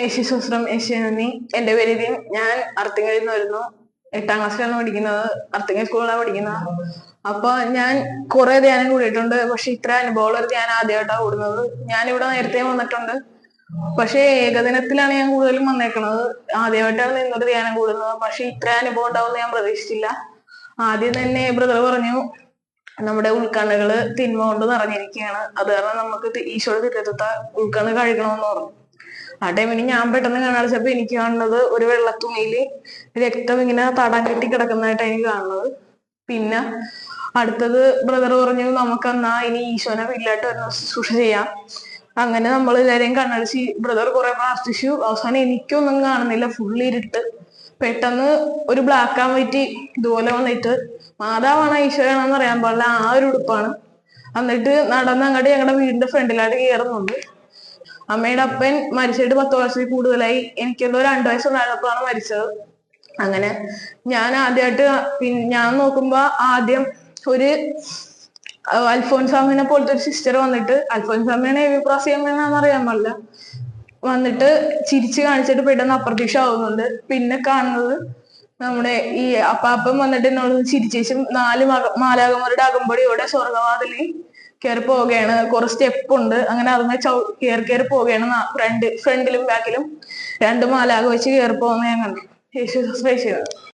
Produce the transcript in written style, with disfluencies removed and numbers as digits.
യേശുശ്വസ്ത്രം യേശുനന്ദി. എന്റെ പേര് ദിൻ. ഞാൻ അർത്തിങ്കയിൽ നിന്ന് വരുന്നു. 8ാം ക്ലാസ്സിലാണ് പഠിക്കുന്നത്. അർത്തിങ്കൽ സ്കൂളിലാണ് പഠിക്കുന്നത്. അപ്പൊ ഞാൻ കുറെ ധ്യാനം കൂടിയിട്ടുണ്ട്. പക്ഷെ ഇത്ര അനുഭവമുള്ള ഒരു ധ്യാനം ആദ്യമായിട്ടാണ് കൂടുന്നത്. ഞാൻ ഇവിടെ നേരത്തെ വന്നിട്ടുണ്ട്. പക്ഷെ ഏകദിനത്തിലാണ് ഞാൻ കൂടുതലും വന്നേക്കുന്നത്. ആദ്യമായിട്ടാണ് നിന്നൊരു ധ്യാനം കൂടുന്നത്. പക്ഷെ ഇത്ര അനുഭവം ഉണ്ടാവും ഞാൻ പ്രതീക്ഷിച്ചില്ല. ആദ്യം തന്നെ ബ്രദർ പറഞ്ഞു, നമ്മുടെ ഉൾക്കണ്ണുകള് തിന്മ കൊണ്ട് നിറഞ്ഞിരിക്കുകയാണ്, അത് കാരണം നമുക്ക് ഈശോയുടെ തിരുത്തത്ത ഉൾക്കണ്ണ് കഴുകണമെന്ന് പറഞ്ഞു. ആ ടൈമിന് ഞാൻ പെട്ടെന്ന് കണ്ണടച്ചപ്പോ എനിക്ക് കാണുന്നത് ഒരു വെള്ളത്തുണിയില് രക്തം ഇങ്ങനെ തടം കെട്ടി കിടക്കുന്നതായിട്ടാണ് എനിക്ക് കാണുന്നത്. പിന്നെ അടുത്തത് ബ്രദർ പറഞ്ഞു, നമുക്കെന്നാ ഇനി ഈശോനെ വീട്ടിലായിട്ട് വരുന്ന ശുശ്രൂഷ ചെയ്യാം. അങ്ങനെ നമ്മൾ എല്ലാരെയും കണ്ണടിച്ച് ബ്രദർ കുറെ പ്രാർത്ഥിച്ചു. അവസാനം എനിക്കൊന്നും കാണുന്നില്ല, ഫുള്ള് ഇരുട്ട്. പെട്ടെന്ന് ഒരു ബ്ലാക്ക് ആൻഡ് വൈറ്റ് ഇതുപോലെ വന്നിട്ട് മാതാവാണോ ഈശോയാണോന്ന് അറിയാൻ പാടില്ല, ആ ഒരു ഉടുപ്പാണ്. എന്നിട്ട് നടന്നങ്ങോട്ട് ഞങ്ങളുടെ വീടിന്റെ ഫ്രണ്ടിലായിട്ട് കയറുന്നുണ്ട്. അമ്മയുടെ അപ്പൻ മരിച്ചിട്ട് 10 വർഷത്തിൽ കൂടുതലായി. എനിക്കെന്തോ 2 വയസ്സുണ്ടായിരുന്നപ്പോഴാണ് മരിച്ചത്. അങ്ങനെ ഞാൻ ആദ്യമായിട്ട് ഞാൻ നോക്കുമ്പോ ആദ്യം ഒരു അൽഫോൻസാമിനെ പോലത്തെ ഒരു സിസ്റ്റർ വന്നിട്ട്, അൽഫോൻസാമ്മയാണ് എവിപ്രാസിയമ്മയാണെന്ന് അറിയാൻ പാടില്ല, വന്നിട്ട് ചിരിച്ചു കാണിച്ചിട്ട് പെട്ടെന്ന് അപ്രത്യക്ഷമാവുന്നുണ്ട്. പിന്നെ കാണുന്നത് നമ്മുടെ ഈ അപ്പാപ്പൻ വന്നിട്ട് എന്നോട് ചിരിച്ചേച്ചും 4 മാലാകന്മാരുടെ അകമ്പടിയോടെ സ്വർഗവാതിലിൽ കയറി പോവുകയാണ്. കുറെ സ്റ്റെപ്പ് ഉണ്ട്, അങ്ങനെ അതിനെ കയറി പോവുകയാണ്. ഫ്രണ്ടിലും ബാക്കിലും 2 മാലാക വെച്ച് കയറി പോകുന്ന ഞാൻ കണ്ടു. യേശു